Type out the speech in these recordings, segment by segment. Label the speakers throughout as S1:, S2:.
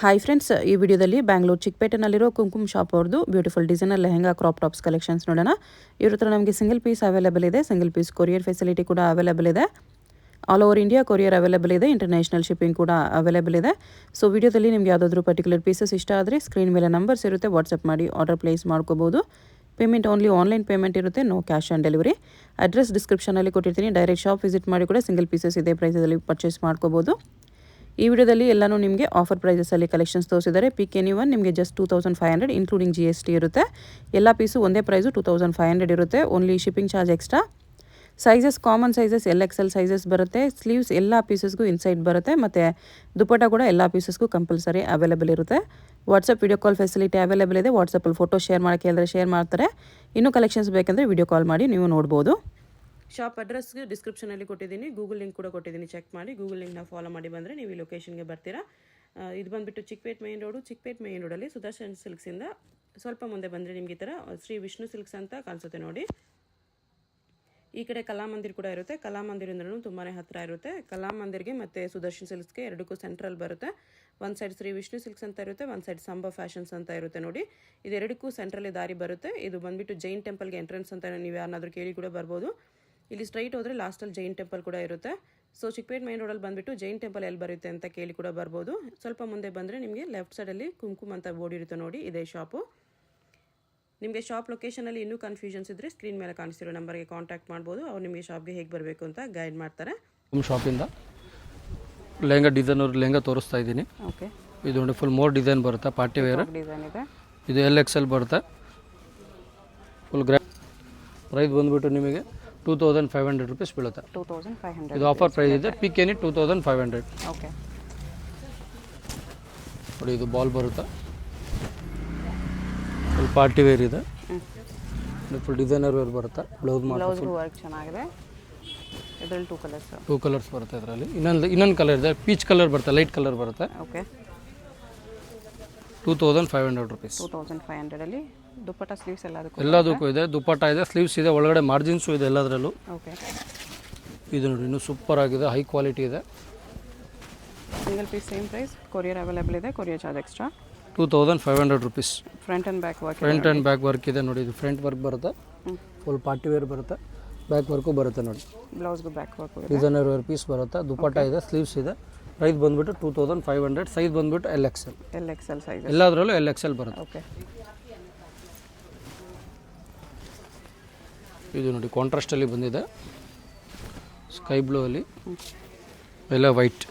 S1: Hi friends, ಈ ವಿಡಿಯೋದಲ್ಲಿ Bangalore ಚಿಕ್ಕಪೇಟೆನಲ್ಲಿರೋ Kumkum shop ಅವ್ರದ್ದು beautiful designer lehenga crop tops collections ನೋಡೋಣ. ಇವ್ರ ಹತ್ರ ನಮಗೆ ಸಿಂಗಲ್ ಪೀಸ್ ಅವೈಲೇಬಲ್ ಇದೆ. ಸಿಂಗಲ್ ಪೀಸ್ ಕೊರಿಯರ್ ಫೆಸಿಲಿಟಿ ಕೂಡ ಅವೈಲೇಬಲ್ ಇದೆ. All over India courier available ಇದೆ. ಇಂಟರ್ನ್ಯಾಷನಲ್ ಶಿಪ್ಪಿಂಗ್ ಕೂಡ ಅವೈಲೇಬಲ್ ಇದೆ. ಸೊ ವಿಡಿಯೋದಲ್ಲಿ ನಿಮ್ಗೆ ಯಾವುದಾದ್ರೂ ಪರ್ಟಿಕ್ಯುಲರ್ ಪೀಸಸ್ ಇಷ್ಟ ಆದರೆ ಸ್ಕ್ರೀನ್ ಮೇಲೆ ನಂಬರ್ಸ್ ಇರುತ್ತೆ, ವಾಟ್ಸಪ್ ಮಾಡಿ ಆರ್ಡರ್ ಪ್ಲೇಸ್ ಮಾಡ್ಕೋಬೋದು. ಪೇಮೆಂಟ್ ಓನ್ಲಿ ಆನ್ಲೈನ್ ಪೇಮೆಂಟ್ ಇರುತ್ತೆ, no cash on delivery. Address ಡಿಸ್ಕ್ರಿಪ್ಷನಲ್ಲಿ ಕೊಟ್ಟಿರ್ತೀನಿ, ಡೈರೆಕ್ಟ್ ಶಾಪ್ ವಿಸಿಟ್ ಮಾಡಿ ಕೂಡ ಸಿಂಗಲ್ ಪೀಸಸ್ ಇದೇ ಪ್ರೈಸಲ್ಲಿ ಪರ್ಚೇಸ್ ಮಾಡ್ಕೋಬೋದು. ಈ ವಿಡಿಯೋದಲ್ಲಿ ಎಲ್ಲನೂ ನಿಮಗೆ ಆಫರ್ ಪ್ರೈಸಸಲ್ಲಿ ಕಲೆಕ್ಷನ್ಸ್ ತೋರಿಸಿದ್ದಾರೆ. ಪಿಕ್ ಎನಿ1 ನಿಮಗೆ ಜಸ್ಟ್ 2500 ಇನ್ಕ್ಲೂಡಿಂಗ್ GST ಇರುತ್ತೆ. ಎಲ್ಲ ಪೀಸು ಒಂದೇ ಪ್ರೈಸು 2500 ಇರುತ್ತೆ. Only shipping charge extra. Sizes common sizes LXL sizes ಬರುತ್ತೆ. ಸ್ಲೀವ್ಸ್ ಎಲ್ಲ ಪೀಸಸ್ಗೂ ಇನ್ಸೈಡ್ ಬರುತ್ತೆ. ಮತ್ತು ದುಪ್ಪಟ್ಟ ಕೂಡ ಎಲ್ಲ ಪೀಸಸ್ಗೂ ಕಂಪಲ್ಸರಿ ಅವೈಲೇಬಲ್ ಇರುತ್ತೆ. WhatsApp video call facility available ಇದೆ. ವಾಟ್ಸಪ್ಪಲ್ಲಿ ಫೋಟೋ ಶೇರ್ ಮಾಡೋಕ್ಕೆ ಹೇಳಿದ್ರೆ ಶೇರ್ ಮಾಡ್ತಾರೆ. ಇನ್ನೂ ಕಲೆಕ್ಷನ್ಸ್ ಬೇಕಂದರೆ ವಿಡಿಯೋ ಕಾಲ್ ಮಾಡಿ ನೀವು ನೋಡ್ಬೋದು. ಶಾಪ್ ಅಡ್ರೆಸ್ಗೆ ಡಿಸ್ಕ್ರಿಪ್ಷನಲ್ಲಿ ಕೊಟ್ಟಿದ್ದೀನಿ, ಗೂಗಲ್ ಲಿಂಕ್ ಕೂಡ ಕೊಟ್ಟಿದ್ದೀನಿ, ಚೆಕ್ ಮಾಡಿ. ಗೂಗಲ್ ಲಿಂಕ್ನ ಫಾಲೋ ಮಾಡಿ ಬಂದರೆ ನೀವು ಈ ಲೊಕೇಶನ್ಗೆ ಬರ್ತೀರಾ. ಇದು ಬಂದುಬಿಟ್ಟು Chickpet main road. Chickpet main ರೋಡಲ್ಲಿ ಸುದರ್ಶನ್ ಸಿಲ್ಕ್ಸಿಂದ ಸ್ವಲ್ಪ ಮುಂದೆ ಬಂದರೆ ನಿಮಗೆ ಈ ಥರ ಶ್ರೀ ವಿಷ್ಣು ಸಿಲ್ಕ್ಸ್ ಅಂತ ಕಾಣಿಸುತ್ತೆ ನೋಡಿ. ಈ ಕಡೆ ಕಲಾಮಂದಿರ್ ಕೂಡ ಇರುತ್ತೆ. ಕಲಾಮಂದಿರಿಂದಲೂ ತುಂಬಾ ಹತ್ತಿರ ಇರುತ್ತೆ. ಕಲಾಮಂದಿರ್ಗೆ ಮತ್ತು ಸುದರ್ಶನ್ ಸಿಲ್ಕ್ಸ್ಗೆ ಎರಡಕ್ಕೂ ಸೆಂಟ್ರಲ್ ಬರುತ್ತೆ. ಒಂದು ಸೈಡ್ ಶ್ರೀ ವಿಷ್ಣು ಸಿಲ್ಕ್ಸ್ ಅಂತ ಇರುತ್ತೆ, ಒಂದು ಸೈಡ್ ಸಂಭ ಫ್ಯಾಷನ್ಸ್ ಅಂತ ಇರುತ್ತೆ ನೋಡಿ. ಇದೆರಡಕ್ಕೂ ಸೆಂಟ್ರಲ್ಲಿ ದಾರಿ ಬರುತ್ತೆ. ಇದು ಬಂದುಬಿಟ್ಟು ಜೈನ್ ಟೆಂಪಲ್ಗೆ ಎಂಟ್ರೆನ್ಸ್ ಅಂತ ನೀವು ಯಾರನ್ನಾದ್ರೂ ಕೇಳಿ ಕೂಡ ಬರ್ಬೋದು. ಇಲ್ಲಿ ಸ್ಟ್ರೈಟ್ ಹೋದರೆ ಲಾಸ್ಟಲ್ಲಿ ಜೈನ್ ಟೆಂಪಲ್ ಕೂಡ ಇರುತ್ತೆ. ಸೊ ಚಿಕ್ಕಪೇಟ್ ಮೈನ್ ರೋಡಲ್ಲಿ ಬಂದುಬಿಟ್ಟು ಜೈನ್ ಟೆಂಪಲ್ ಎಲ್ಲಿ ಬರುತ್ತೆ ಅಂತ ಕೇಳಿ ಕೂಡ ಬರ್ಬೋದು. ಸ್ವಲ್ಪ ಮುಂದೆ ಬಂದರೆ ನಿಮಗೆ ಲೆಫ್ಟ್ ಸೈಡಲ್ಲಿ ಕುಂಕುಮ್ ಅಂತ ಬೋರ್ಡ್ ಇರುತ್ತೆ ನೋಡಿ, ಇದೇ ಶಾಪು. ನಿಮಗೆ ಶಾಪ್ ಲೊಕೇಶನಲ್ಲಿ ಇನ್ನೂ ಕನ್ಫ್ಯೂಷನ್ಸ್ ಇದ್ದರೆ ಸ್ಕ್ರೀನ್ ಮೇಲೆ ಕಾಣಿಸ್ತಿರೋ ನಂಬರ್ಗೆ ಕಾಂಟ್ಯಾಕ್ಟ್ ಮಾಡ್ಬೋದು. ಅವ್ರು ನಿಮಗೆ ಶಾಪ್ಗೆ ಹೇಗೆ ಬರಬೇಕು ಅಂತ ಗೈಡ್ ಮಾಡ್ತಾರೆ.
S2: ನಮ್ಮ ಶಾಪಿಂದ ಲೆಹಂಗಾ ಡಿಸೈನರ್ ಲೆಹಂಗಾ ತೋರಿಸ್ತಾ ಇದ್ದೀನಿ.
S1: ಓಕೆ,
S2: ಇದು ನೋಡಿ ಫುಲ್ ಮೋರ್ ಡಿಸೈನ್ ಬರುತ್ತೆ, ಪಾರ್ಟಿ ವೇರ್
S1: ಡಿಸೈನ್ ಇದೆ.
S2: ಇದು LXL ಬರುತ್ತೆ. ಫುಲ್ ಗ್ರ್ಯಾಂಡ್ ಪ್ರೈಸ್ ಬಂದುಬಿಟ್ಟು ನಿಮಗೆ 2500 ರೂಪೀಸ್ ಬೀಳುತ್ತೆ.
S1: 2500
S2: ಇದು ಆಫರ್ ಪ್ರೈಸ್ ಇದೆ. ಪಿಕ್ ಎನಿ 2500.
S1: ಓಕೆ
S2: ನೋಡಿ, ಇದು ಬಾಲ್ ಬರುತ್ತೆ, ಫುಲ್ ಪಾರ್ಟಿ ವೇರ್ ಇದೆ. ಫುಲ್ ಡಿಸೈನರ್ ವೇರ್ ಬರುತ್ತೆ. ಬ್ಲೌಸ್
S1: ವರ್ಕ್ ಚೆನ್ನಾಗಿದೆ. ಇದರಲ್ಲಿ ಟೂ
S2: ಕಲರ್ಸ್ ಬರುತ್ತೆ. ಇದರಲ್ಲಿ ಇನ್ನೊಂದು ಕಲರ್ ಇದೆ, ಪೀಚ್ ಕಲರ್ ಬರುತ್ತೆ, ಲೈಟ್ ಕಲರ್ ಬರುತ್ತೆ.
S1: Okay,
S2: 2500 rupees.
S1: 2500ಅಲ್ಲಿ ದುಪ್ಪಟ್ಟ ಸ್ಲೀವ್ಸ್
S2: ಎಲ್ಲದಕ್ಕೂ ಇದೆ. ದುಪ್ಪಟ್ಟ ಇದೆ, ಸ್ಲೀವ್ಸ್ ಇದೆ, ಒಳಗಡೆ ಮಾರ್ಜಿನ್ಸು ಇದೆ ಎಲ್ಲದರಲ್ಲೂ.
S1: ಓಕೆ,
S2: ಇದು ನೋಡಿ ಇನ್ನೂ ಸೂಪರ್ ಆಗಿದೆ, ಹೈ ಕ್ವಾಲಿಟಿ ಇದೆ.
S1: Single piece same price. Courier available ಇದೆ, courier charge extra.
S2: 2500 rupees.
S1: Front and back
S2: work ಇದೆ ನೋಡಿ. ಇದು ಫ್ರಂಟ್ ವರ್ಕ್ ಬರುತ್ತೆ, ಫುಲ್ ಪಾರ್ಟಿ ವೇರ್ ಬರುತ್ತೆ. ಬ್ಯಾಕ್ ವರ್ಕು ಬರುತ್ತೆ ನೋಡಿ.
S1: ಬ್ಲೌಸ್ಗೂ back work
S2: designer wear piece ಬರುತ್ತೆ. ದುಪ್ಪಟ್ಟ ಇದೆ, ಸ್ಲೀವ್ಸ್ ಇದೆ. ಪ್ರೈಸ್ ಬಂದುಬಿಟ್ಟು 2500. ಸೈಜ್ ಬಂದುಬಿಟ್ಟು LXL
S1: ಸೈಜ್.
S2: ಎಲ್ಲದರಲ್ಲೂ LXL ಬರುತ್ತೆ.
S1: ಓಕೆ,
S2: ಇದು ನೋಡಿ ಕಾಂಟ್ರಾಸ್ಟಲ್ಲಿ ಬಂದಿದೆ, ಸ್ಕೈ ಬ್ಲೂ ಅಲ್ಲಿ, ಎಲ್ಲ white.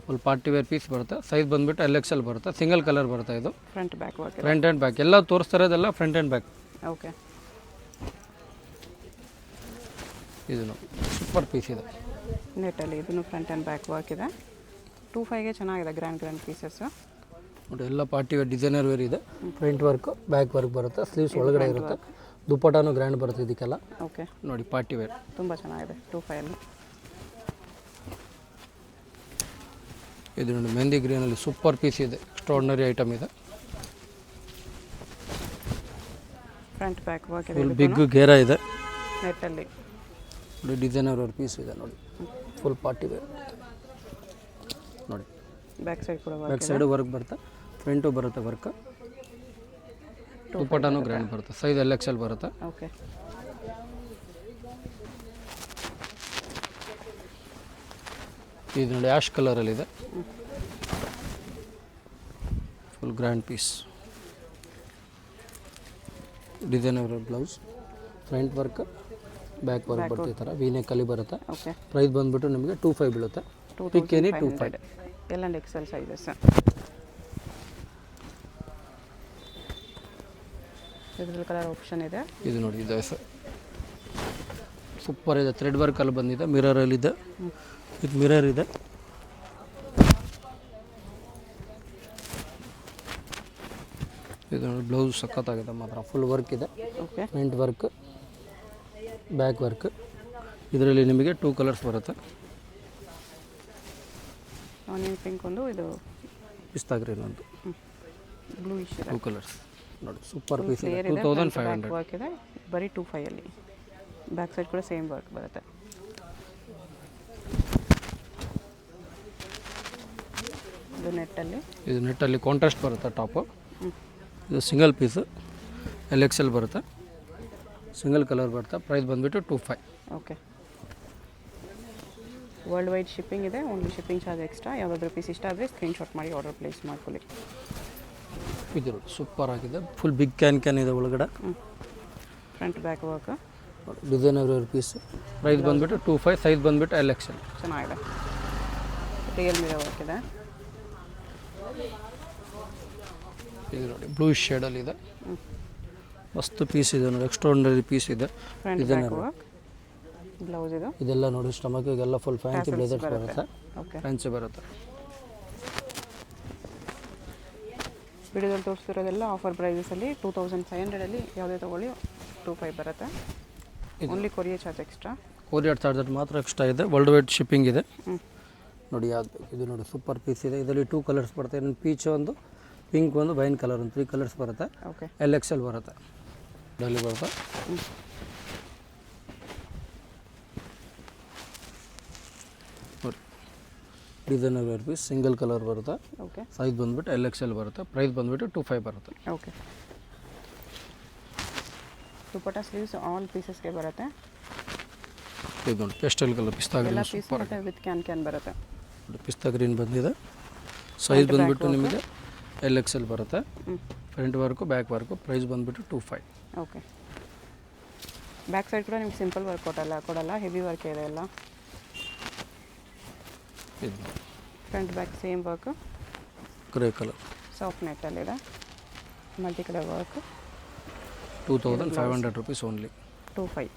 S2: Full party wear piece ಬರುತ್ತೆ. ಸೈಜ್ ಬಂದುಬಿಟ್ಟು LXL ಬರುತ್ತೆ. ಸಿಂಗಲ್ ಕಲರ್ ಬರುತ್ತೆ. ಇದು
S1: ಫ್ರಂಟ್
S2: ಆ್ಯಂಡ್ ಬ್ಯಾಕ್ ಎಲ್ಲ ತೋರಿಸ್ತಾ ಇರೋದೆಲ್ಲ ಫ್ರಂಟ್ ಆ್ಯಂಡ್ ಬ್ಯಾಕ್.
S1: ಓಕೆ,
S2: ಇದು ನೋಡಿ ಸೂಪರ್ ಪೀಸ್ ಇದೆ.
S1: ನೆಟ್ಟಲ್ಲಿ ಇದನ್ನು ಫ್ರಂಟ್ ಆ್ಯಂಡ್ ಬ್ಯಾಕ್ ವರ್ಕ್ ಇದೆ. 2500ಗೆ ಚೆನ್ನಾಗಿದೆ, ಗ್ರ್ಯಾಂಡ್ ಪೀಸಸ್
S2: ನೋಡಿ. ಎಲ್ಲ ಪಾರ್ಟಿ ವೇರ್ ಡಿಸೈನರ್ ವೇರ್ ಇದೆ. ಫ್ರಂಟ್ ವರ್ಕ್ ಬ್ಯಾಕ್ ವರ್ಕ್ ಬರುತ್ತೆ. ಸ್ಲೀವ್ಸ್ ಒಳಗಡೆ ಇರುತ್ತೆ. ದುಪ್ಪಟಾನು ಗ್ರ್ಯಾಂಡ್ ಬರುತ್ತೆ ಇದಕ್ಕೆಲ್ಲ.
S1: ಓಕೆ,
S2: ನೋಡಿ ಪಾರ್ಟಿ ವೇರ್
S1: ತುಂಬ ಚೆನ್ನಾಗಿದೆ 2500ಅಲ್ಲಿ.
S2: ಇದು ನೋಡಿ ಮೆಹಂದಿ ಗ್ರೀನಲ್ಲಿ ಸೂಪರ್ ಪೀಸ್ ಇದೆ, ಎಕ್ಸ್ಟ್ರಾರ್ಡಿನರಿ ಐಟಮ್ ಇದೆ.
S1: ಫ್ರಂಟ್ ಬ್ಯಾಕ್ ವರ್ಕ್ ಇದೆ,
S2: ಫುಲ್ ಬಿಗ್ ಗೇರ ಇದೆ.
S1: ನೆಟ್ಟಲ್ಲಿ
S2: ನೋಡಿ ಡಿಸೈನರ್ ವೇರ್ ಪೀಸ್ ಇದೆ ನೋಡಿ, ಫುಲ್ ಪಾರ್ಟಿ ವೇರ್ ನೋಡಿ.
S1: ಬ್ಯಾಕ್ ಸೈಡ್ ಕೂಡ
S2: ಬ್ಯಾಕ್ ಸೈಡು ವರ್ಕ್ ಬರುತ್ತೆ, ಫ್ರಂಟು ಬರುತ್ತೆ ವರ್ಕ್. ದುಪ್ಪಟಾನು ಗ್ರ್ಯಾಂಡ್ ಬರುತ್ತೆ. ಸೈಜ್ LXL ಬರುತ್ತೆ.
S1: ಓಕೆ,
S2: ಇದು ನೋಡಿ ಆ್ಯಶ್ ಕಲರಲ್ಲಿದೆ, full grand piece. Designer blouse, front work back work ಬರುತ್ತೆ. ಈ ಥರ ವೀನೆಕ್ಕಲ್ಲಿ ಬರುತ್ತೆ.
S1: ಓಕೆ,
S2: ಪ್ರೈಸ್ ಬಂದುಬಿಟ್ಟು ನಿಮಗೆ 2500 ಬೀಳುತ್ತೆ. ಪಿಕ್ ಎನಿ 2500.
S1: L&XL sizes. ಇದರಲ್ಲಿ ಕಲರ್ ಆಪ್ಷನ್ ಇದೆ.
S2: ಇದು ನೋಡಿ, ಇದು ಸೂಪರ್ ಇದೆ. ಥ್ರೆಡ್ ವರ್ಕಲ್ಲಿ ಬಂದಿದೆ, ಮಿರರಲ್ಲಿದೆ. ಇದು ಮಿರರ್ ಇದೆ. ಇದು ನೋಡಿ ಬ್ಲೌಸ್ ಸಖತ್ತಾಗಿದೆ ಮಾತ್ರ, ಫುಲ್ ವರ್ಕ್ ಇದೆ.
S1: Okay,
S2: front work back work. ಇದರಲ್ಲಿ ನಿಮಗೆ 2 ಕಲರ್ಸ್ ಬರುತ್ತೆ.
S1: ಆನಿಯನ್ ಪಿಂಕ್ ಒಂದು, ಇದು
S2: ಪಿಸ್ತಾ ಗ್ರೀನ್ ಒಂದು,
S1: ಬ್ಲೂ ಇಶ್ ಇದೆ.
S2: 2 ಕಲರ್ಸ್ ನೋಡಿ, ಸೂಪರ್ ಪೀಸ್ ಇದೆ. 2500
S1: ವರ್ಕ್ ಇದೆ, ಬರೀ 2500ಅಲ್ಲಿ. ಬ್ಯಾಕ್ ಸೈಡ್ ಕೂಡ ಸೇಮ್ ವರ್ಕ್ ಬರುತ್ತೆ. ಇದು ನೆಟ್ಟಲ್ಲಿ.
S2: ಇದು ನೆಟ್ಟಲ್ಲಿ ಕಾಂಟ್ರಾಸ್ಟ್ ಬರುತ್ತೆ ಟಾಪು. ಇದು ಸಿಂಗಲ್ ಪೀಸು LXL ಬರುತ್ತೆ, ಸಿಂಗಲ್ ಕಲರ್ ಬರುತ್ತೆ. ಪ್ರೈಸ್ ಬಂದುಬಿಟ್ಟು 2500.
S1: ಓಕೆ. ವರ್ಲ್ಡ್ ವೈಡ್ ಶಿಪ್ಪಿಂಗ್ ಇದೆ, ಓನ್ಲಿ ಶಿಪ್ಪಿಂಗ್ ಚಾರ್ಜ್ ಎಕ್ಸ್ಟ್ರಾ. ಯಾವುದಾದ್ರೂ ಪೀಸ್ ಇಷ್ಟ ಆದರೆ ಸ್ಕ್ರೀನ್ಶಾಟ್ ಮಾಡಿ ಆರ್ಡರ್ ಪ್ಲೇಸ್ ಮಾಡ್ಕೊಳ್ಳಿ.
S2: ಇದು ಸೂಪರ್ ಆಗಿದೆ, ಫುಲ್ ಬಿಗ್ ಕ್ಯಾನ್ ಇದೆ ಒಳಗಡೆ.
S1: Front back work,
S2: designer piece. Price ಬಂದುಬಿಟ್ಟು 2500, ಸೈಜ್ ಬಂದುಬಿಟ್ಟು LXL.
S1: ಚೆನ್ನಾಗಿದೆ. ರಿಯಲ್ ಮಿರರ್ ವರ್ಕ್ ಇದೆ.
S2: ಇದು ನೋಡಿ ಬ್ಲೂ ಶೇಡಲ್ಲಿದೆ, ಮಸ್ತ್ ಪೀಸ್ ಇದೆ ನೋಡಿ, ಎಕ್ಸ್ಟ್ರಾರ್ಡಿನರಿ ಪೀಸ್ ಇದೆ.
S1: ಫ್ರಂಟ್ ಬ್ಯಾಕ್ ವರ್ಕ್, ಬ್ಲೌಸ್ ಇದು.
S2: ಇದೆಲ್ಲ ನೋಡಿ ಸ್ಟಮಕ್ಗೆಲ್ಲ ಫುಲ್ ಫ್ಯಾನ್ಸಿ ಬ್ಲೇಸರ್ಸ್ ಬರುತ್ತೆ.
S1: ಓಕೆ.
S2: ಫ್ಯಾನ್ಸಿ ಬರುತ್ತೆ.
S1: ವಿಡಿಯೋದಲ್ಲಿ ತೋರಿಸ್ತಿರೋದೆಲ್ಲ ಆಫರ್ ಪ್ರೈಸಸಲ್ಲಿ 2500 ಯಾವುದೇ ತೊಗೊಳ್ಳಿ 2500 ಬರುತ್ತೆ. Only courier charge extra.
S2: Courier charger ಮಾತ್ರ ಎಕ್ಸ್ಟ್ರಾ ಇದೆ. ವರ್ಲ್ಡ್ ವೈಡ್ ಶಿಪ್ಪಿಂಗ್ ಇದೆ. ನೋಡಿ ಯಾವುದು ಇದು ನೋಡಿ ಸೂಪರ್ ಪೀಸ್ ಇದೆ. ಇದರಲ್ಲಿ 2 ಕಲರ್ಸ್ ಬರುತ್ತೆ, ಇನ್ನೊಂದು ಪೀಚ್ ಒಂದು, ಪಿಂಕ್ ಒಂದು, ವೈನ್ ಕಲರ್ ಒಂದು, 3 ಕಲರ್ಸ್ ಬರುತ್ತೆ.
S1: ಓಕೆ.
S2: LXL ಬರುತ್ತೆ, ಡಲ್ಲಿ ಬರುತ್ತೆ. ನೋಡಿ designer wear piece, single colour ಬರುತ್ತೆ.
S1: ಓಕೆ.
S2: ಸೈಜ್ ಬಂದುಬಿಟ್ಟು LXL ಬರುತ್ತೆ. ಪ್ರೈಸ್ ಬಂದುಬಿಟ್ಟು 2500 ಬರುತ್ತೆ.
S1: ಓಕೆ. ದುಪಟ್ಟ ಸ್ಲೀವ್ಸ್ ಆಲ್ ಪೀಸಸ್ಗೆ ಬರುತ್ತೆ.
S2: ಇದು ನೋಡಿ ಪೆಸ್ಟಲ್ ಕಲರ್ ಪಿಸ್ತಾ
S1: ಎಲ್ಲ
S2: ಗ್ರೀನ್
S1: ಪೀಸ್ ಮತ್ತು ವಿತ್ ಕ್ಯಾನ್ ಬರುತ್ತೆ.
S2: ಪಿಸ್ತಾ ಗ್ರೀನ್ ಬಂದಿದೆ. ಸೈಜ್ ಬಂದುಬಿಟ್ಟು ನಿಮಗೆ LXL ಬರುತ್ತೆ. Front work back work. Price ಬಂದುಬಿಟ್ಟು 2500.
S1: ಓಕೆ. ಬ್ಯಾಕ್ ಸೈಡ್ ಕೂಡ ನಿಮ್ಗೆ ಸಿಂಪಲ್ ವರ್ಕ್ ಕೊಡಲ್ಲ, ಹೆವಿ ವರ್ಕ್ ಇದೆ ಎಲ್ಲ.
S2: ಇದು
S1: front back same work,
S2: grey colour,
S1: soft ನೆಟ್ಟಲ್ಲಿದೆ, multi colour work.
S2: 2500 rupees only.
S1: 2500.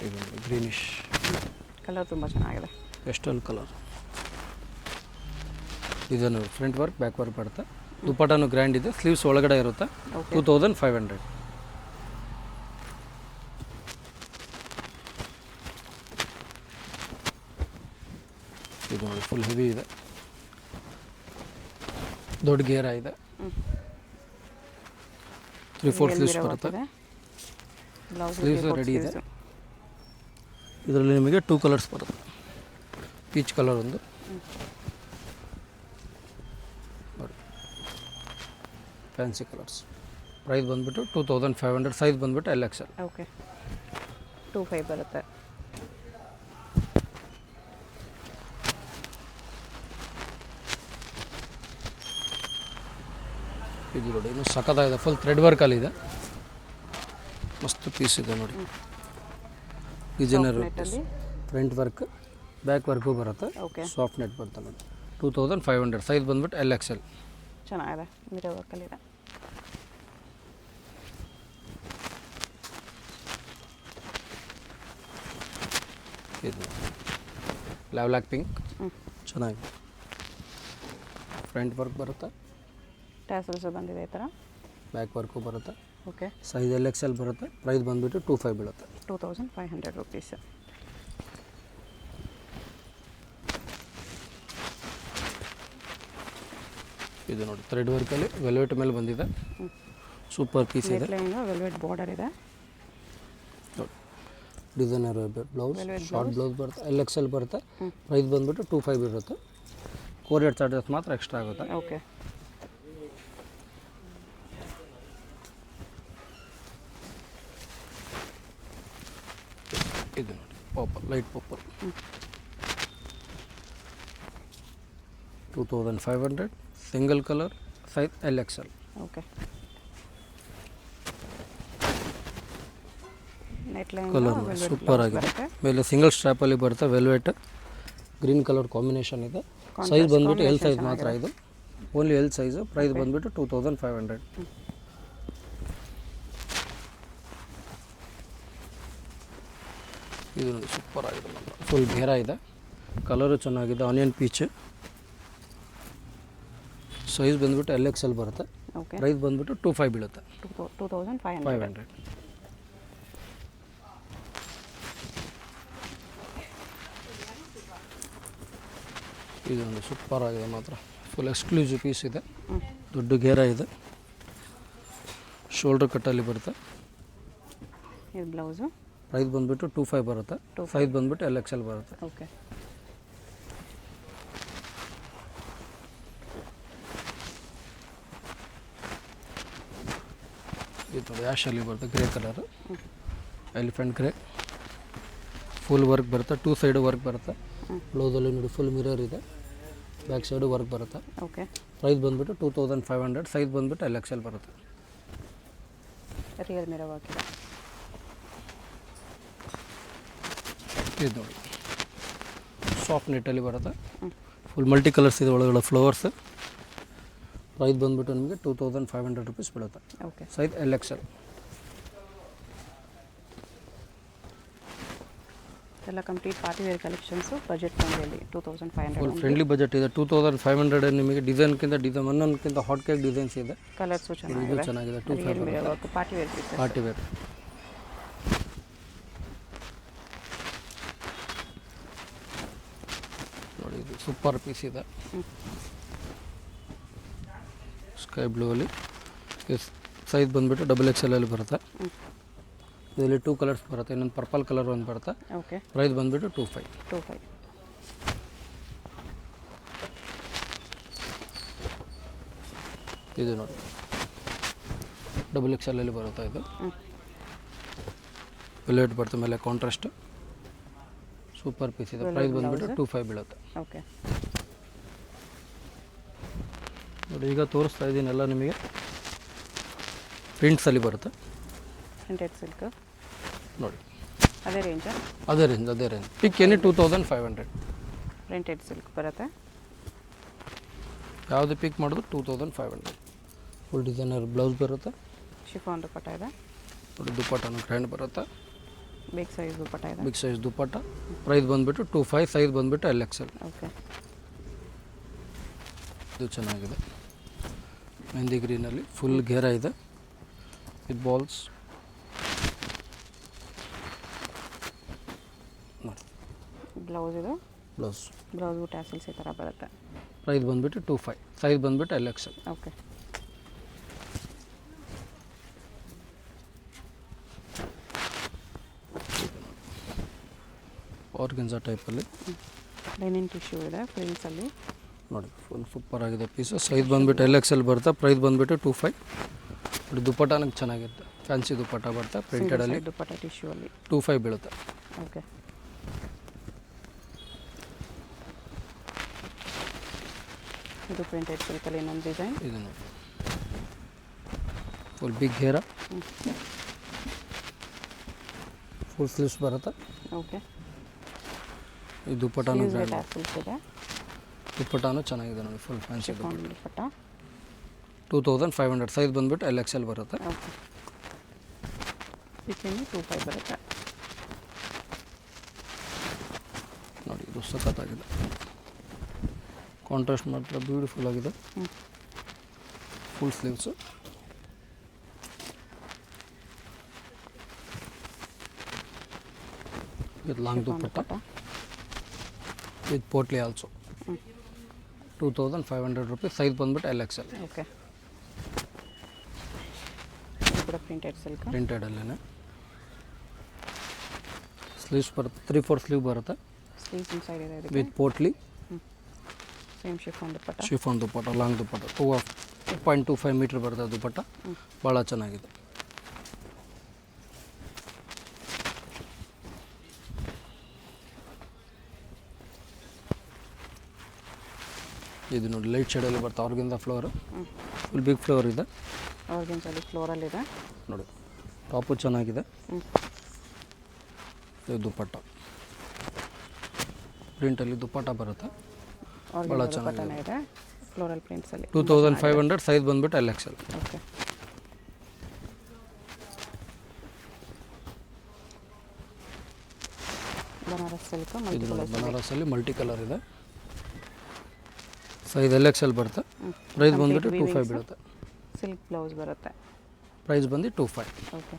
S2: ಇದು ಗ್ರೀನಿಶ್
S1: ಕಲರ್ ತುಂಬ ಚೆನ್ನಾಗಿದೆ,
S2: ಪೆಸ್ಟಲ್ ಕಲರ್. ಇದನ್ನು ಫ್ರಂಟ್ ವರ್ಕ್ ಬ್ಯಾಕ್ ವರ್ಕ್ ಬರುತ್ತೆ. ದುಪಟ್ಟನು ಗ್ರ್ಯಾಂಡ್ ಇದೆ, ಸ್ಲೀವ್ಸ್ ಒಳಗಡೆ ಇರುತ್ತೆ. 2500. ಇದು ನೋಡಿ ಫುಲ್ ಹೆವಿ ಇದೆ, ದೊಡ್ಡ ಗೇರ ಇದೆ. 3/4 ಸ್ಲೀವ್ಸ್ ಬರುತ್ತೆ. ಸ್ಲೀವ್ಸ್ ರೆಡಿ ಇದೆ. ಇದರಲ್ಲಿ ನಿಮಗೆ 2 ಕಲರ್ಸ್ ಬರುತ್ತೆ, ಪೀಚ್ ಕಲರ್ ಒಂದು, ಫ್ಯಾನ್ಸಿ ಕಲರ್ಸ್. ಪ್ರೈಸ್ ಬಂದುಬಿಟ್ಟು 2500, ಸೈಜ್ ಬಂದುಬಿಟ್ಟು LXL.
S1: ಓಕೆ. 2500 ಬರುತ್ತೆ.
S2: ಇದು ನೋಡಿ ಇನ್ನು ಸಖತ್ತಾಗಿದೆ, ಫುಲ್ ಥ್ರೆಡ್ ವರ್ಕಲ್ಲಿದೆ, ಮಸ್ತ್ ಪೀಸ್ ಇದೆ ನೋಡಿ. Designer front work back work ಬರುತ್ತೆ.
S1: ಓಕೆ.
S2: ಸಾಫ್ಟ್ ನೆಟ್ ಬರುತ್ತೆ ನೋಡಿ. 2500, ಸೈಜ್ ಬಂದುಬಿಟ್ಟು LXL.
S1: ಚೆನ್ನಾಗಿದೆ, ಮಿರರ್ ವರ್ಕಲ್ಲಿದೆ.
S2: ಇದು ಲ್ಯಾವ್ಲಾಕ್ ಪಿಂಕ್, ಚೆನ್ನಾಗಿದೆ. ಫ್ರಂಟ್ ವರ್ಕ್ ಬರುತ್ತೆ,
S1: ಟ್ಯಾಸಲ್ಸ್ ಬಂದಿದೆ ಈ ಥರ.
S2: ಬ್ಯಾಕ್ ವರ್ಕು ಬರುತ್ತೆ.
S1: ಓಕೆ.
S2: ಸೈಜ್ LXL ಬರುತ್ತೆ. ಪ್ರೈಸ್ ಬಂದುಬಿಟ್ಟು 2500 ಬೀಳುತ್ತೆ.
S1: 2500 rupees.
S2: ಇದು ನೋಡಿ ಥ್ರೆಡ್ ವರ್ಕಲ್ಲಿ ವೆಲ್ವೆಟ್ ಮೇಲೆ ಬಂದಿದೆ, ಸೂಪರ್ ಪೀಸ್ ಇದೆ.
S1: ವೆಲ್ವೆಟ್ ಬಾರ್ಡರ್ ಇದೆ.
S2: ನೋಡಿ ಡಿಸೈನರ್ ಬ್ಲೌಸ್, ಶಾರ್ಟ್ ಬ್ಲೌಸ್ ಬರುತ್ತೆ. LXL ಬರುತ್ತೆ. ಪ್ರೈಸ್ ಬಂದುಬಿಟ್ಟು 2500 ಬರುತ್ತೆ. ಕೊರಿಯರ್ ಚಾರ್ಜಸ್ ಮಾತ್ರ ಎಕ್ಸ್ಟ್ರಾ ಆಗುತ್ತೆ.
S1: ಓಕೆ.
S2: ಇದು ನೋಡಿ purple, light purple, 2500, single colour, size LXL.
S1: Okay.
S2: Colour super ಆಗಿದೆ. ಮೇಲೆ ಸಿಂಗಲ್ ಸ್ಟ್ರಾಪಲ್ಲಿ ಬರುತ್ತೆ, ವೆಲ್ವೆಟ್ ಗ್ರೀನ್ ಕಲರ್ ಕಾಂಬಿನೇಷನ್ ಇದೆ. ಸೈಜ್ ಬಂದುಬಿಟ್ಟು L ಸೈಜ್ ಮಾತ್ರ, ಇದು ಓನ್ಲಿ L ಸೈಜು. ಪ್ರೈಸ್ ಬಂದುಬಿಟ್ಟು 2500. ಇದು ನೋಡಿ ಸೂಪರ್ ಆಗಿದೆ, ಫುಲ್ ಘೇರ ಇದೆ, ಕಲರು ಚೆನ್ನಾಗಿದೆ, ಆನಿಯನ್ ಪೀಚ್. ಸೈಜ್ ಬಂದುಬಿಟ್ಟು LXL ಬರುತ್ತೆ. ಪ್ರೈಸ್ ಬಂದುಬಿಟ್ಟು 2500 ಬೀಳುತ್ತೆ. 2500. ಇದು ಒಂದು ಸೂಪರ್ ಆಗಿದೆ ಮಾತ್ರ, ಫುಲ್ ಎಕ್ಸ್ಕ್ಲೂಸಿವ್ ಪೀಸ್ ಇದೆ, ದೊಡ್ಡ ಘೇರ ಇದೆ, ಶೋಲ್ಡರ್ ಕಟ್ಟಲ್ಲಿ ಬರುತ್ತೆ.
S1: ಇದು ಬ್ಲೌಸು,
S2: ಪ್ರೈಸ್ ಬಂದುಬಿಟ್ಟು 25 ಬರುತ್ತೆ. ಸೈಜ್ ಬಂದುಬಿಟ್ಟು LXL ಬರುತ್ತೆ.
S1: ಓಕೆ.
S2: ಇದು ನೋಡಿ ಆ್ಯಶಲ್ಲಿ ಬರುತ್ತೆ, grey colour, elephant grey, full work ಬರುತ್ತೆ, 2 ಸೈಡು ವರ್ಕ್ ಬರುತ್ತೆ. ಬ್ಲೌಸಲ್ಲಿ ನೋಡಿ ಫುಲ್ ಮಿರರ್ ಇದೆ, ಬ್ಯಾಕ್ ಸೈಡು ವರ್ಕ್ ಬರುತ್ತೆ.
S1: ಓಕೆ.
S2: ಪ್ರೈಸ್ ಬಂದುಬಿಟ್ಟು 2500, ಸೈಜ್ ಬಂದುಬಿಟ್ಟು LXL ಬರುತ್ತೆ.
S1: ರಿಯಲ್ ಮಿರರ್ ವರ್ಕ್ ಇದೆ.
S2: ಇದು ನೋಡಿ ಸಾಫ್ಟ್ ನೆಟ್ಟಲ್ಲಿ ಬರುತ್ತೆ, ಫುಲ್ ಮಲ್ಟಿ ಕಲರ್ಸ್ ಇದೆ, ಒಳಗಡೆ ಫ್ಲವರ್ಸ್. ಪ್ರೈಸ್ ಬಂದುಬಿಟ್ಟು ನಿಮಗೆ 2500 ರುಪೀಸ್ ಬೀಳುತ್ತೆ.
S1: ಓಕೆ.
S2: Size LXL.
S1: ಎಲ್ಲ complete party wear collections budget friendly 2500.
S2: Full friendly budget ಇದೆ. 2500 ನಿಮಗೆ ಡಿಸೈನ್ಕಿಂತ ಒಂದೊಂದಕ್ಕಿಂತ ಹಾಟ್ ಕೇಕ್ ಡಿಸೈನ್ಸ್ ಇದೆ.
S1: ಕಲರ್ಸು
S2: ಇದು
S1: ಚೆನ್ನಾಗಿದೆ.
S2: ಚೆನ್ನಾಗಿದೆ.
S1: Real mirror work party wear piece.
S2: Party wear. ನೋಡಿ ಇದು ಸೂಪರ್ ಪೀಸ್ ಇದೆ, ಸ್ಕೈ ಬ್ಲೂ ಅಲ್ಲಿ. ಸೈಜ್ ಬಂದುಬಿಟ್ಟು XXL ಅಲ್ಲಿ ಬರುತ್ತೆ. ಇದರಲ್ಲಿ 2 ಕಲರ್ಸ್ ಬರುತ್ತೆ, ಇನ್ನೊಂದು ಪರ್ಪಲ್ ಕಲರ್ ಒಂದು ಬರುತ್ತೆ.
S1: ಓಕೆ.
S2: ಪ್ರೈಸ್ ಬಂದುಬಿಟ್ಟು 25. ಇದು ನೋಡಿ XXL ಅಲ್ಲಿ ಬರುತ್ತೆ. ಇದು ವೆಲ್ವೆಟ್ ಬರುತ್ತೆ, ಮೇಲೆ ಕಾಂಟ್ರಾಸ್ಟ್ ಸೂಪರ್ ಪೀಸ್ ಇದೆ. ಪ್ರೈಸ್ ಬಂದುಬಿಟ್ಟು 25 ಬೀಳುತ್ತೆ.
S1: ಓಕೆ.
S2: ನೋಡಿ ಈಗ ತೋರಿಸ್ತಾ ಇದ್ದೀನೆಲ್ಲ ನಿಮಗೆ ಪ್ರಿಂಟ್ಸಲ್ಲಿ ಬರುತ್ತೆ.
S1: ಪ್ರಿಂಟೆಡ್ ಸಿಲ್ಕ್
S2: ನೋಡಿ
S1: ಅದೇ ರೇಂಜಾ?
S2: ಅದೇ range. Pick any 2500.
S1: Printed silk ಬರುತ್ತೆ.
S2: ಯಾವುದು ಪಿಕ್ ಮಾಡಿದ್ರು 2500. ಫುಲ್ ಡಿಸೈನರ್ ಬ್ಲೌಸ್ ಬರುತ್ತೆ.
S1: ಶಿಫಾನ್ ದುಪ್ಪಟ್ಟ ಇದೆ.
S2: ನೋಡಿ ದುಪ್ಪಟ್ಟನು ಗ್ರ್ಯಾಂಡ್ ಬರುತ್ತೆ,
S1: ಬಿಗ್ ಸೈಜ್ ದುಪ್ಪಟ್ಟ ಇದೆ.
S2: ಬಿಗ್ ಸೈಜ್ ದುಪ್ಪಟ್ಟ. ಪ್ರೈಸ್ ಬಂದುಬಿಟ್ಟು 25, ಸೈಜ್ ಬಂದುಬಿಟ್ಟು LXL.
S1: ಓಕೆ.
S2: ಇದು ಚೆನ್ನಾಗಿದೆ, ಮೆಹಂದಿ ಗ್ರೀನಲ್ಲಿ ಫುಲ್ ಘೇರ ಇದೆ ವಿತ್ ಬಾಲ್ಸ್. ನೋಡಿ
S1: ಬ್ಲೌಸ್ ಇದು. ಬ್ಲೌಸ್ಗೂ ಟ್ಯಾಸಲ್ಸ್ ಈ ಥರ ಬರುತ್ತೆ.
S2: ಪ್ರೈಸ್ ಬಂದುಬಿಟ್ಟು 25, ಸೈಜ್ ಬಂದುಬಿಟ್ಟು LXL.
S1: ಓಕೆ.
S2: ಆರ್ಗೆನ್ಸಾ ಟೈಪಲ್ಲಿ
S1: ಲೈನಿನ್ ಟಿಶ್ಯೂ ಇದೆ ಪ್ರಿಂಟ್ಸಲ್ಲಿ.
S2: ನೋಡಿ ಫುಲ್ ಸೂಪರ್ ಆಗಿದೆ ಪೀಸು. ಸೈಜ್ ಬಂದುಬಿಟ್ಟು LXL ಬರುತ್ತೆ. ಪ್ರೈಸ್ ಬಂದುಬಿಟ್ಟು 25. ನೋಡಿ ದುಪ್ಪಟ್ಟ ನನಗೆ ಚೆನ್ನಾಗಿರುತ್ತೆ, ಫ್ಯಾನ್ಸಿ ದುಪ್ಪಟ್ಟ ಬರುತ್ತೆ ಪ್ರಿಂಟೆಡಲ್ಲಿ.
S1: ದುಪ್ಪಟ್ಟ ಟಿಶ್ಯೂ ಅಲ್ಲಿ
S2: 25 ಬೀಳುತ್ತೆ.
S1: ಓಕೆ. ಇದು ಪ್ರಿಂಟೆಡ್ ಸಿಲ್ಕಲ್ಲಿ ಇನ್ನೊಂದು ಡಿಸೈನ್.
S2: ಇದು ನೋಡಿ ಫುಲ್ ಬಿಗ್ ಹೇರ, ಫುಲ್ ಸ್ಲೀವ್ಸ್ ಬರುತ್ತೆ.
S1: ಓಕೆ.
S2: ಈ ದುಪ್ಪಟ್ಟನೂ
S1: ಟ್ಯಾಸಲ್ಸ್ ಇದೆ.
S2: ದುಪ್ಪಟ್ಟನೂ ಚೆನ್ನಾಗಿದೆ ನೋಡಿ, ಫುಲ್ ಫ್ಯಾನ್ಸಿ
S1: ದುಪ್ಪಟ್ಟ.
S2: 2500, ಸೈಜ್ ಬಂದುಬಿಟ್ಟು LXL ಬರುತ್ತೆ.
S1: ಓಕೆ. ಇದಕ್ಕೆ 25 ಬರುತ್ತೆ.
S2: ನೋಡಿ ಇದು ಸಖತ್ತಾಗಿದೆ, ಕಾಂಟ್ರಾಸ್ಟ್ ಮಾತ್ರ ಬ್ಯೂಟಿಫುಲ್ ಆಗಿದೆ. Full sleeves. With long dupatta with potli also. 2500 rupees, size ಬಂದುಬಿಟ್ಟು LXL.
S1: ಓಕೆ. ಇದು ಕೂಡ ಪ್ರಿಂಟೆಡ್ ಸಿಲ್ಕ್.
S2: ಪ್ರಿಂಟೆಡಲ್ಲೇ ಸ್ಲೀವ್ಸ್ ಬರುತ್ತೆ, 3/4 ಸ್ಲೀವ್ ಬರುತ್ತೆ.
S1: ಸ್ಲೀವ್ಸ್ ಇನ್ಸೈಡ್ ಇದೆ ಇದಕ್ಕೆ.
S2: With potli.
S1: Same chiffon dupatta.
S2: Chiffon dupatta, long dupatta, 2.25 metre ಬರುತ್ತೆ ದುಪ್ಪಟ್ಟ. ಭಾಳ ಚೆನ್ನಾಗಿದೆ. ಇದು ನೋಡಿ ಲೈಟ್ ಶೇಡಲ್ಲಿ ಬರುತ್ತೆ, organza flower, full big flower ಇದೆ.
S1: ಆರ್ಗೆನ್ಸಾಲಿ ಫ್ಲೋರಲ್ಲಿದೆ
S2: ನೋಡಿ. ಟಾಪು ಚೆನ್ನಾಗಿದೆ. ಇದು ದುಪ್ಪಟ್ಟ ಪ್ರಿಂಟಲ್ಲಿ ದುಪ್ಪಟ್ಟ ಬರುತ್ತೆ, ಭಾಳ ಚೆನ್ನಾಗಿದೆ.
S1: ಫ್ಲೋರಲ್ ಪ್ರಿಂಟ್ಸಲ್ಲಿ
S2: 2500, ಸೈಜ್ ಬಂದುಬಿಟ್ಟು LXL.
S1: ಓಕೆ. ಬನಾರಸ್ ಸಿಲ್ಕ್.
S2: ಇದು ನೋಡಿ ಬನಾರಸಲ್ಲಿ ಮಲ್ಟಿ ಕಲರ್ ಇದೆ. ಸೈಜ್ LXL ಬರುತ್ತೆ. ಪ್ರೈಸ್ ಬಂದುಬಿಟ್ಟು 25 ಬೀಳುತ್ತೆ.
S1: ಸಿಲ್ಕ್ ಬ್ಲೌಸ್ ಬರುತ್ತೆ.
S2: ಪ್ರೈಸ್ ಬಂದು 25.
S1: ಓಕೆ.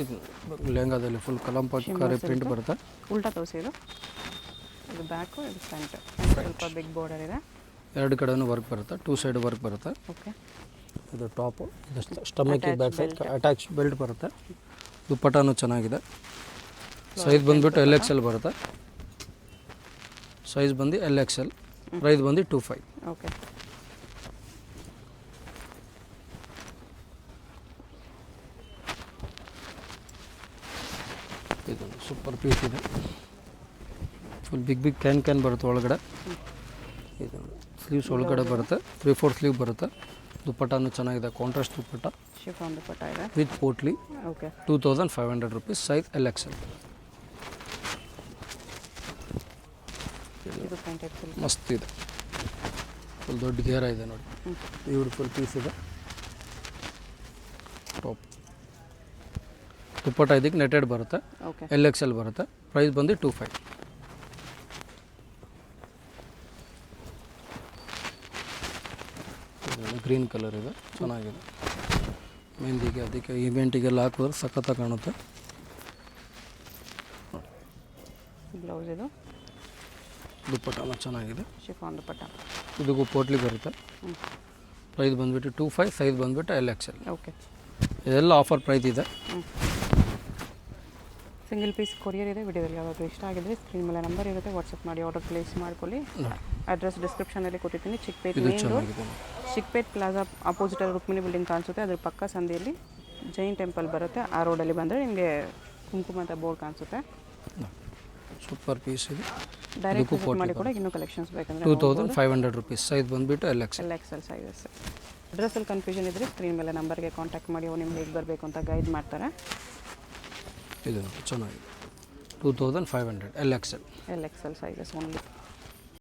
S2: ಇದು ಲೆಹಂಗಾದಲ್ಲಿ ಫುಲ್ ಕಲಂಕಾರಿ ಪ್ರಿಂಟ್ ಬರುತ್ತೆ.
S1: ಉಲ್ಟಾ ತೋರಿಸಿ. ಇದು ಬ್ಯಾಕು, ಇದು ಫ್ರಂಟ್. ಸ್ವಲ್ಪ ಬಿಗ್ ಬಾರ್ಡರ್ ಇದೆ.
S2: ಎರಡು ಕಡೆನೂ ವರ್ಕ್ ಬರುತ್ತೆ, 2 ಸೈಡ್ ವರ್ಕ್ ಬರುತ್ತೆ.
S1: ಓಕೆ.
S2: ಇದು ಟಾಪು, ಇದು stomach back side attach belt ಬರುತ್ತೆ. ದುಪ್ಪಟ್ಟನೂ ಚೆನ್ನಾಗಿದೆ. ಸೈಜ್ ಬಂದುಬಿಟ್ಟು LXL ಬರುತ್ತೆ. ಸೈಜ್ ಬಂದು LXL, ಪ್ರೈಸ್ ಬಂದು 25.
S1: ಓಕೆ.
S2: ಇದು ಸೂಪರ್ ಪೀಸ್ ಇದೆ. ಫುಲ್ ಬಿಗ್ ಕ್ಯಾನ್ ಬರುತ್ತೆ ಒಳಗಡೆ. ಇದು ಸ್ಲೀವ್ಸ್ ಒಳಗಡೆ ಬರುತ್ತೆ, 3/4 ಸ್ಲೀವ್ ಬರುತ್ತೆ. ದುಪ್ಪಟ್ಟನೂ ಚೆನ್ನಾಗಿದೆ, ಕಾಂಟ್ರಾಸ್ಟ್ ದುಪ್ಪಟ್ಟ,
S1: ಶಿಫಾನ್ ದುಪ್ಪಟ್ಟ ಇದೆ
S2: with potli.
S1: Okay.
S2: 2500 rupees, size LXL.
S1: ಇದು ಪ್ರಿಂಟೆಡ್ ಸಿಲ್ಕ್
S2: ಮಸ್ತ್ ಇದೆ, ಫುಲ್ ದೊಡ್ಡ ಗೇರ ಇದೆ ನೋಡಿ. ಬ್ಯೂಟಿಫುಲ್ ಪೀಸ್ ಇದೆ. ಟಾಪ್ ದುಪ್ಪಟ್ಟ ಇದಕ್ಕೆ ನೆಟೆಡ್ ಬರುತ್ತೆ.
S1: ಓಕೆ.
S2: LXL ಬರುತ್ತೆ. ಪ್ರೈಸ್ ಬಂದು 25. ಗ್ರೀನ್ ಕಲರ್ ಇದೆ, ಚೆನ್ನಾಗಿದೆ. ಮೆಹಂದಿಗೆ ಅದಕ್ಕೆ ಇವೆಂಟಿಗೆಲ್ಲ ಹಾಕಿದ್ರೆ ಸಖತ್ತಾಗಿ ಕಾಣುತ್ತೆ.
S1: ಬ್ಲೌಸ್ ಇದು
S2: ದುಪ್ಪಟ್ಟನ ಚೆನ್ನಾಗಿದೆ,
S1: ಶಿಫಾನ್ ದುಪ್ಪಟ್ಟ.
S2: ಇದಕ್ಕೂ ಪೋಟ್ಲಿ ಬರುತ್ತೆ. ಪ್ರೈಸ್ ಬಂದುಬಿಟ್ಟು 25, ಸೈಜ್ ಬಂದುಬಿಟ್ಟು LXL.
S1: ಓಕೆ.
S2: ಇದೆಲ್ಲ ಆಫರ್ ಪ್ರೈಸ್ ಇದೆ.
S1: ಸಿಂಗಲ್ ಪೀಸ್ ಕೊರಿಯರ್ ಇದೆ. ವಿಡಿಯೋದಲ್ಲಿ ಯಾವಾಗಲೂ ಇಷ್ಟ ಆಗಿದ್ರೆ ಸ್ಕ್ರೀನ್ ಮೇಲೆ ನಂಬರ್ ಇರುತ್ತೆ, ವಾಟ್ಸಪ್ ಮಾಡಿ ಆರ್ಡರ್ ಪ್ಲೇಸ್ ಮಾಡ್ಕೊಳ್ಳಿ. ಅಡ್ರೆಸ್ ಡಿಸ್ಕ್ರಿಪ್ಷನಲ್ಲಿ ಕೊಟ್ಟಿದ್ದೀನಿ. ಚಿಕ್ಕಪೇಟ್
S2: ಇದು
S1: ಮೇನ್ ರೋಡ್,
S2: ಚೆನ್ನಾಗಿದೆ.
S1: ಚಿಕ್ಕಪೇಟ್ ಪ್ಲಾಜಾ ಅಪೋಸಿಟಲ್ಲಿ ರುಕ್ಮಿಣಿ ಬಿಲ್ಡಿಂಗ್ ಕಾಣಿಸುತ್ತೆ. ಅದ್ರ ಪಕ್ಕ ಸಂದಿಯಲ್ಲಿ ಜೈನ್ ಟೆಂಪಲ್ ಬರುತ್ತೆ. ಆ ರೋಡಲ್ಲಿ ಬಂದರೆ ನಿಮಗೆ ಕುಂಕುಮ ಅಂತ ಬೋರ್ಡ್ ಕಾಣಿಸುತ್ತೆ.
S2: ಸೂಪರ್ ಪೀಸ್ ಇದೆ.
S1: ಡೈರೆಕ್ಟ್ ವಿಸಿಟ್ ಮಾಡಿ ಕೂಡ ಇನ್ನೂ ಕಲೆಕ್ಷನ್ಸ್ ಬೇಕಂದರೆ
S2: 2500 rupees, ಸೈಜ್ ಬಂದುಬಿಟ್ಟು LXL.
S1: LXL sizes. ಅಡ್ರೆಸ್ಸಲ್ಲಿ ಕನ್ಫ್ಯೂಷನ್ ಇದ್ದರೆ ಸ್ಕ್ರೀನ್ ಮೇಲೆ ನಂಬರ್ಗೆ ಕಾಂಟ್ಯಾಕ್ಟ್ ಮಾಡಿ, ಅವ್ರು ನಿಮ್ಗೆ ಹೇಗೆ ಬರಬೇಕು ಅಂತ ಗೈಡ್ ಮಾಡ್ತಾರೆ.
S2: ಇದು ಚೆನ್ನಾಗಿದೆ, 2500 LXL.
S1: LXL sizes only.